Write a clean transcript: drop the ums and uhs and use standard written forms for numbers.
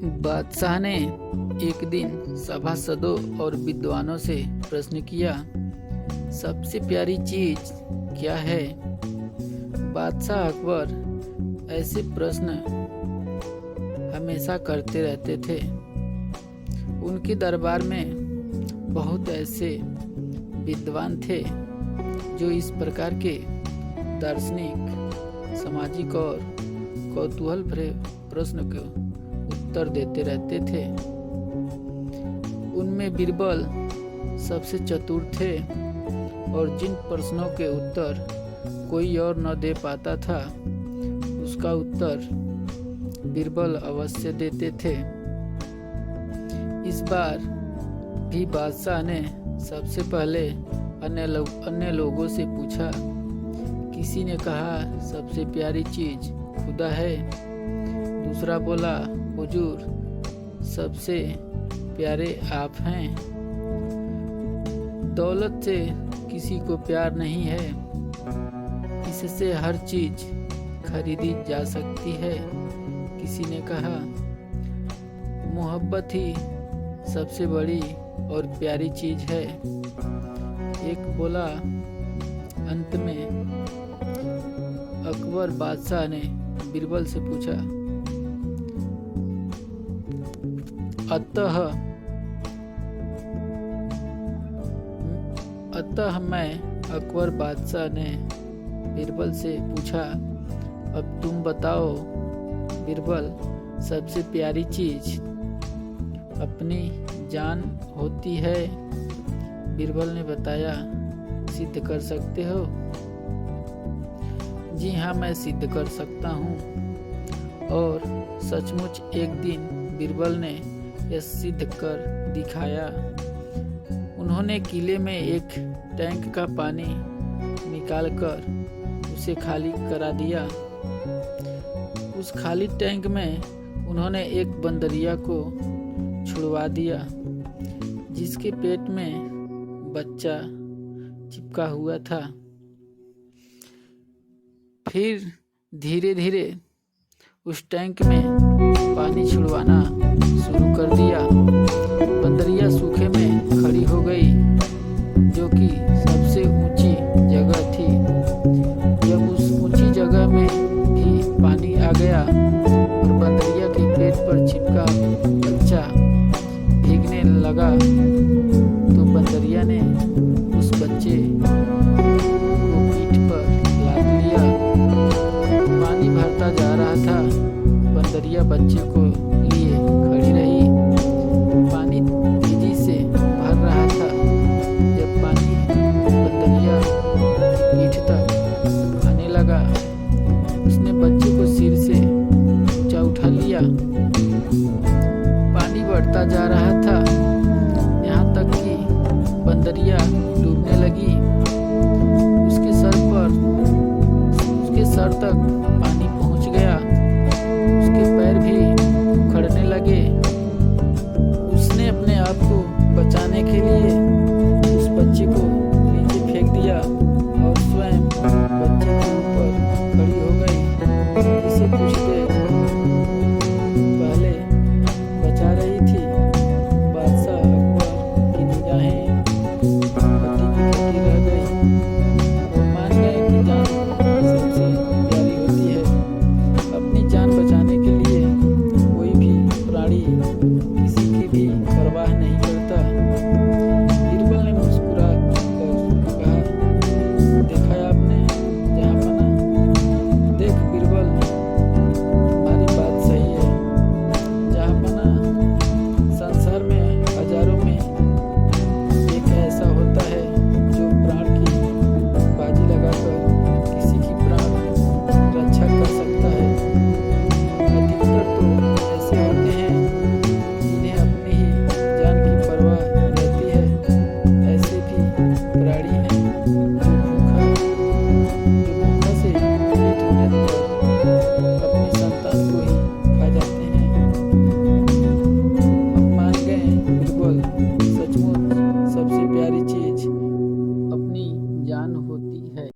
बादशाह ने एक दिन सभासदों और विद्वानों से प्रश्न किया, सबसे प्यारी चीज क्या है? बादशाह अकबर ऐसे प्रश्न हमेशा करते रहते थे। उनके दरबार में बहुत ऐसे विद्वान थे जो इस प्रकार के दार्शनिक, सामाजिक और कौतूहल भरे प्रश्न के उत्तर देते रहते थे। उनमें बीरबल सबसे चतुर थे और जिन प्रश्नों के उत्तर कोई और न दे पाता था, उसका उत्तर बीरबल अवश्य देते थे। इस बार भी बादशाह ने सबसे पहले अन्य लोगों से पूछा। किसी ने कहा, सबसे प्यारी चीज खुदा है। दूसरा बोला, हुजूर, सबसे प्यारे आप हैं। दौलत से किसी को प्यार नहीं है, इससे हर चीज खरीदी जा सकती है। किसी ने कहा, मोहब्बत ही सबसे बड़ी और प्यारी चीज है। एक बोला। अंत में अकबर बादशाह ने बीरबल से पूछा, अतः मैं अकबर बादशाह ने बीरबल से पूछा, अब तुम बताओ बीरबल, सबसे प्यारी चीज अपनी जान होती है। बीरबल ने बताया, सिद्ध कर सकते हो? जी हाँ, मैं सिद्ध कर सकता हूँ। और सचमुच एक दिन बीरबल ने यह सिद्ध कर दिखाया। उन्होंने किले में एक टैंक का पानी निकालकर उसे खाली करा दिया। उस खाली टैंक में उन्होंने एक बंदरिया को छुड़वा दिया, जिसके पेट में बच्चा चिपका हुआ था। फिर धीरे धीरे उस टैंक में पानी छुड़वाना शुरू कर दिया। बंदरिया सूखे में खड़ी हो गई, जो कि सबसे ऊंची जगह थी। जब उस ऊंची जगह में भी पानी आ गया और बंदरिया के पेट पर चिपका बच्चा भीगने लगा, तो बंदरिया ने उस बच्चे को पीठ पर लाद लिया। पानी भरता जा रहा था। बंदरिया बच्चे को